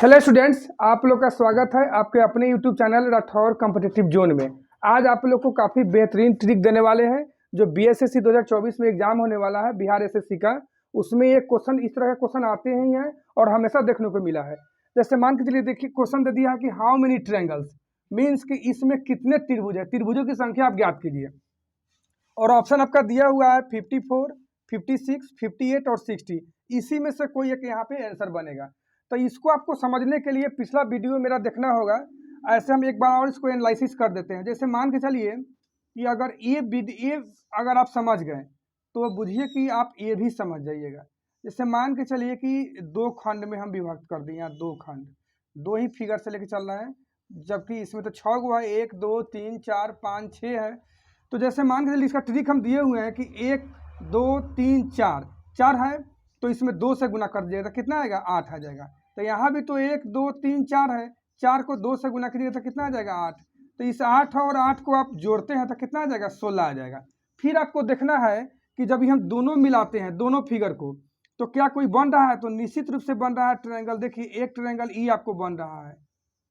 Hello students, आप लोग का स्वागत है आपके अपने YouTube channel Rathore competitive zone में। आज आप लोग को काफ़ी बेहतरीन ट्रिक देने वाले हैं जो बीएसएससी 2024 में एग्जाम होने वाला है बिहार एसएससी का। उसमें ये क्वेश्चन इस तरह के क्वेश्चन आते ही हैं और हमेशा देखने को मिला है। जैसे मान के चलिए, देखिए क्वेश्चन दे दिया है कि हाउ मेनी ट्रायंगल्स, मीन्स कि इसमें कितने त्रिभुज है, त्रिभुजों की संख्या आप ज्ञात कीजिए। और ऑप्शन आपका दिया हुआ है 54, 56, 58 और 60। इसी में से कोई एक यहाँ पे आंसर बनेगा। तो इसको आपको समझने के लिए पिछला वीडियो मेरा देखना होगा। ऐसे हम एक बार और इसको एनालिसिस कर देते हैं। जैसे मान के चलिए कि अगर ये अगर आप समझ गए तो बुझिए कि आप ये भी समझ जाइएगा। जैसे मान के चलिए कि दो खंड में हम विभक्त कर दिए, दो खंड, दो ही फिगर से लेके चल रहे हैं, जबकि इसमें तो 6 गो है, 1 2 3 4 5 6 है। तो जैसे मान के चलिए इसका ट्रिक हम दिए हुए हैं कि 1 2 3 4 4 है, तो इसमें 2 से गुना कर दिएगा तो कितना आएगा, 8 आ जाएगा। तो यहाँ भी तो 1 2 3 4 है, 4 को 2 से गुना कीजिएगा तो कितना आ जाएगा, 8। तो इस 8 और 8 को आप जोड़ते हैं तो कितना आ जाएगा, 16 आ जाएगा। फिर आपको देखना है कि जब हम दोनों मिलाते हैं, दोनों फिगर को, तो क्या कोई बन रहा है, तो निश्चित रूप से बन रहा है ट्रायंगल। देखिए एक ट्रायंगल ई आपको बन रहा है,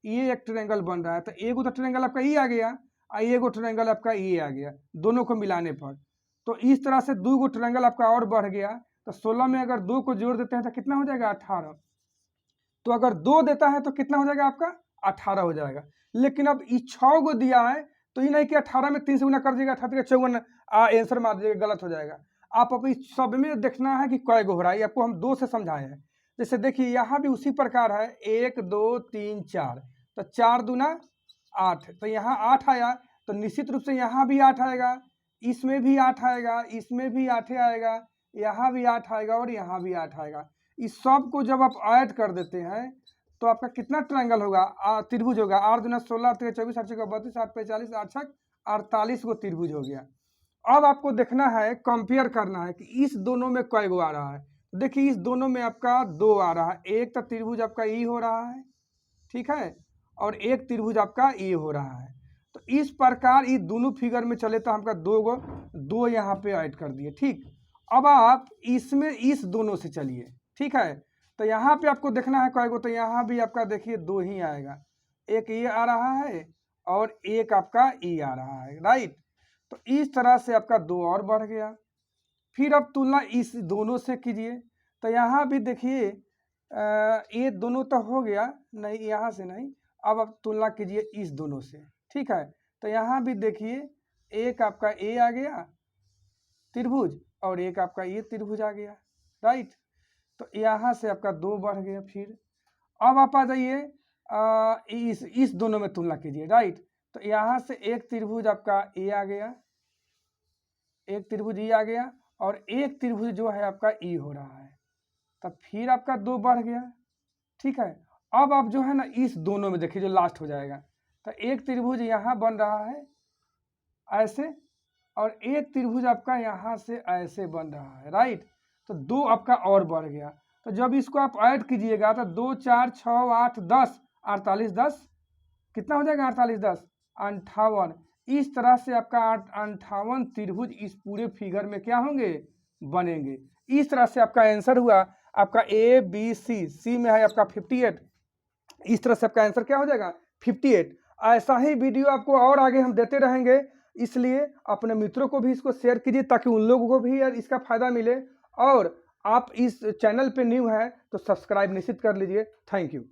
ये एक ट्रायंगल बन रहा है, तो एक तो ट्रायंगल आपका ई आ गया, एगो ट्रायंगल आपका ये आ गया, दोनों को मिलाने पर। तो इस तरह से 2 गो ट्रायंगल आपका और बढ़ गया। तो 16 में अगर 2 को जोड़ देते हैं तो कितना हो जाएगा, 18। तो अगर 2 देता है तो कितना हो जाएगा आपका, 18 हो जाएगा। लेकिन अब ये 6 को दिया है तो ये नहीं कि 18 में 3 से गुना कर दीजिएगा, 18 54 आंसर मार दीजिएगा, गलत हो जाएगा। आप अभी सब में देखना है कि कै गो हो रहा है। आपको हम 2 से समझाए हैं। जैसे देखिए यहाँ भी उसी प्रकार है, 1 2 3 4, तो 4 दूना 8, तो यहाँ 8 आया। तो निश्चित रूप से यहाँ भी 8 आएगा, इसमें भी 8 आएगा, इसमें भी 8 आएगा, यहाँ भी 8 आएगा और यहाँ भी 8 आएगा। इस सब को जब आप ऐड कर देते हैं तो आपका कितना ट्रायंगल होगा, त्रिभुज होगा। 8 दूना 16, 8 24, 8 छक्का 32, 8 45, 8 छक 48 को त्रिभुज हो गया। अब आपको देखना है, कंपेयर करना है कि इस दोनों में कै गो आ रहा है। देखिए इस दोनों में आपका 2 आ रहा है, एक तो त्रिभुज आपका ई हो रहा है, ठीक है, और एक त्रिभुज आपका ये हो रहा है। तो इस प्रकार ये दोनों फिगर में चले तो हमका 2 यहाँ पे ऐड कर दिए, ठीक। अब आप इसमें इस दोनों से चलिए, ठीक है। तो यहाँ पे आपको देखना है कई गो, तो यहाँ भी आपका देखिए 2 ही आएगा, एक ये आ रहा है और एक आपका ये आ रहा है, राइट। तो इस तरह से आपका 2 और बढ़ गया। फिर अब तुलना इस दोनों से कीजिए, तो यहाँ भी देखिए ये दोनों तो हो गया, नहीं यहाँ से नहीं। अब आप तुलना कीजिए इस दोनों से, ठीक है। तो यहाँ भी देखिए एक आपका ए आ गया त्रिभुज और एक आपका ये त्रिभुज आ गया, राइट। तो यहाँ से आपका 2 बढ़ गया। फिर अब आप आ जाइए इस दोनों में तुलना कीजिए, राइट। तो यहाँ से एक त्रिभुज आपका ए आ गया, एक त्रिभुज ई आ गया और एक त्रिभुज जो है आपका ई हो रहा है। तब फिर आपका 2 बढ़ गया, ठीक है। अब आप जो है ना इस दोनों में देखिए जो लास्ट हो जाएगा, तो एक त्रिभुज यहाँ बन रहा है ऐसे और एक त्रिभुज आपका यहाँ से ऐसे बन रहा है, राइट। तो 2 आपका और बढ़ गया। तो जब इसको आप ऐड कीजिएगा तो 2 4 6 8 10 48, 10 कितना हो जाएगा, 48 10 58। इस तरह से आपका 58 त्रिभुज इस पूरे फिगर में क्या होंगे, बनेंगे। इस तरह से आपका आंसर हुआ आपका ए बी सी में है आपका 58। इस तरह से आपका आंसर क्या हो जाएगा, 58। ऐसा ही वीडियो आपको और आगे हम देते रहेंगे, इसलिए अपने मित्रों को भी इसको शेयर कीजिए ताकि उन लोगों को भी यार इसका फायदा मिले। और आप इस चैनल पे न्यू है तो सब्सक्राइब निश्चित कर लीजिए। Thank you.